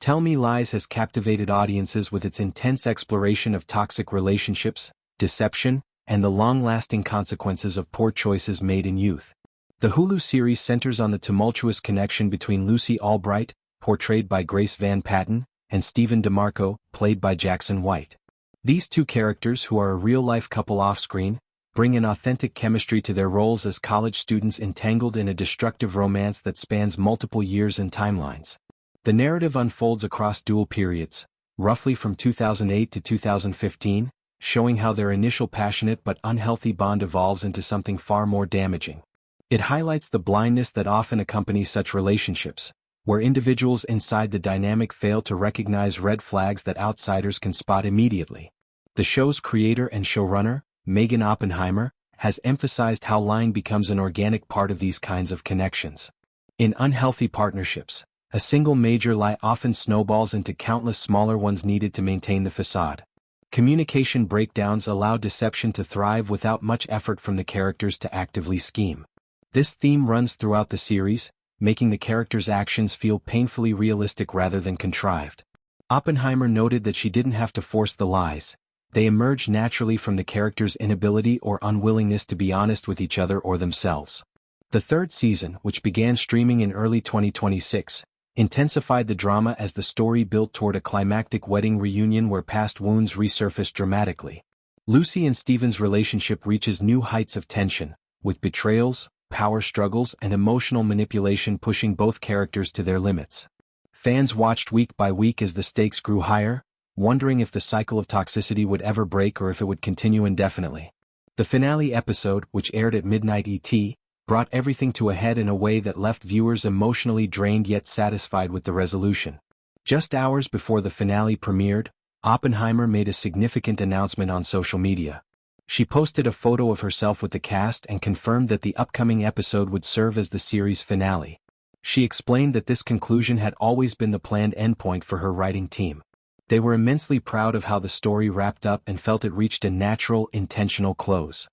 Tell Me Lies has captivated audiences with its intense exploration of toxic relationships, deception, and the long-lasting consequences of poor choices made in youth. The Hulu series centers on the tumultuous connection between Lucy Albright, portrayed by Grace Van Patten, and Stephen DeMarco, played by Jackson White. These two characters, who are a real-life couple off-screen, bring an authentic chemistry to their roles as college students entangled in a destructive romance that spans multiple years and timelines. The narrative unfolds across dual periods, roughly from 2008 to 2015, showing how their initial passionate but unhealthy bond evolves into something far more damaging. It highlights the blindness that often accompanies such relationships, where individuals inside the dynamic fail to recognize red flags that outsiders can spot immediately. The show's creator and showrunner, Megan Oppenheimer, has emphasized how lying becomes an organic part of these kinds of connections. In unhealthy partnerships, a single major lie often snowballs into countless smaller ones needed to maintain the facade. Communication breakdowns allow deception to thrive without much effort from the characters to actively scheme. This theme runs throughout the series, making the characters' actions feel painfully realistic rather than contrived. Oppenheimer noted that she didn't have to force the lies. They emerged naturally from the characters' inability or unwillingness to be honest with each other or themselves. The third season, which began streaming in early 2026, intensified the drama as the story built toward a climactic wedding reunion where past wounds resurfaced dramatically. Lucy and Stephen's relationship reaches new heights of tension, with betrayals, power struggles, and emotional manipulation pushing both characters to their limits. Fans watched week by week as the stakes grew higher, wondering if the cycle of toxicity would ever break or if it would continue indefinitely. The finale episode, which aired at midnight ET, brought everything to a head in a way that left viewers emotionally drained yet satisfied with the resolution. Just hours before the finale premiered, Oppenheimer made a significant announcement on social media. She posted a photo of herself with the cast and confirmed that the upcoming episode would serve as the series finale. She explained that this conclusion had always been the planned endpoint for her writing team. They were immensely proud of how the story wrapped up and felt it reached a natural, intentional close.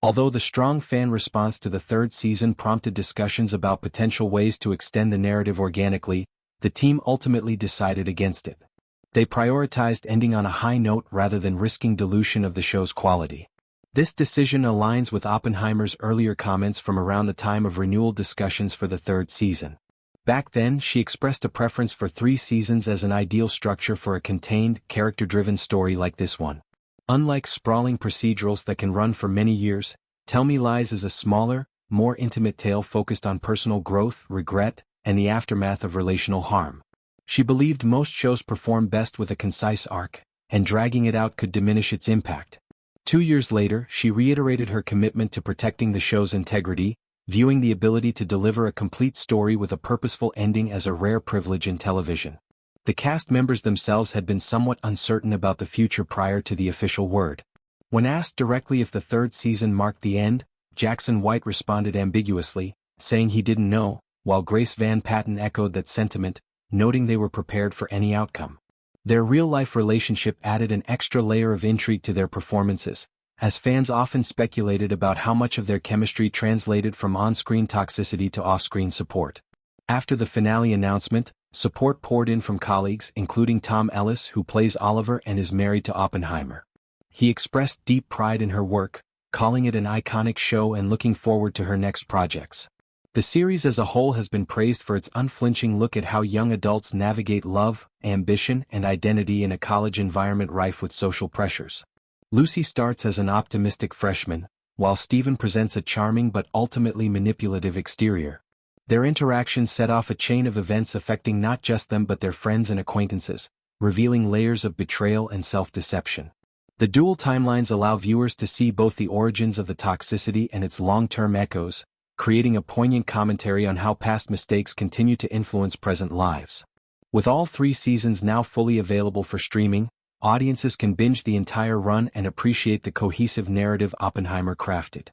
Although the strong fan response to the third season prompted discussions about potential ways to extend the narrative organically, the team ultimately decided against it. They prioritized ending on a high note rather than risking dilution of the show's quality. This decision aligns with Oppenheimer's earlier comments from around the time of renewal discussions for the third season. Back then, she expressed a preference for 3 seasons as an ideal structure for a contained, character-driven story like this one. Unlike sprawling procedurals that can run for many years, Tell Me Lies is a smaller, more intimate tale focused on personal growth, regret, and the aftermath of relational harm. She believed most shows perform best with a concise arc, and dragging it out could diminish its impact. 2 years later, she reiterated her commitment to protecting the show's integrity, viewing the ability to deliver a complete story with a purposeful ending as a rare privilege in television. The cast members themselves had been somewhat uncertain about the future prior to the official word. When asked directly if the third season marked the end, Jackson White responded ambiguously, saying he didn't know, while Grace Van Patten echoed that sentiment, noting they were prepared for any outcome. Their real-life relationship added an extra layer of intrigue to their performances, as fans often speculated about how much of their chemistry translated from on-screen toxicity to off-screen support. After the finale announcement, support poured in from colleagues, including Tom Ellis, who plays Oliver and is married to Oppenheimer. He expressed deep pride in her work, calling it an iconic show and looking forward to her next projects. The series as a whole has been praised for its unflinching look at how young adults navigate love, ambition, and identity in a college environment rife with social pressures. Lucy starts as an optimistic freshman, while Stephen presents a charming but ultimately manipulative exterior. Their interactions set off a chain of events affecting not just them but their friends and acquaintances, revealing layers of betrayal and self-deception. The dual timelines allow viewers to see both the origins of the toxicity and its long-term echoes, creating a poignant commentary on how past mistakes continue to influence present lives. With all 3 seasons now fully available for streaming, audiences can binge the entire run and appreciate the cohesive narrative Oppenheimer crafted.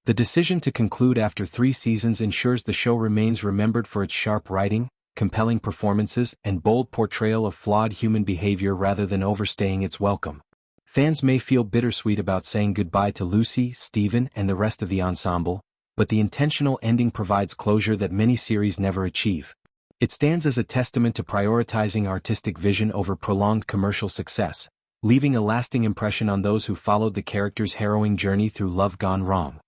The decision to conclude after 3 seasons ensures the show remains remembered for its sharp writing, compelling performances, and bold portrayal of flawed human behavior rather than overstaying its welcome. Fans may feel bittersweet about saying goodbye to Lucy, Stephen, and the rest of the ensemble, but the intentional ending provides closure that many series never achieve. It stands as a testament to prioritizing artistic vision over prolonged commercial success, leaving a lasting impression on those who followed the character's harrowing journey through love gone wrong.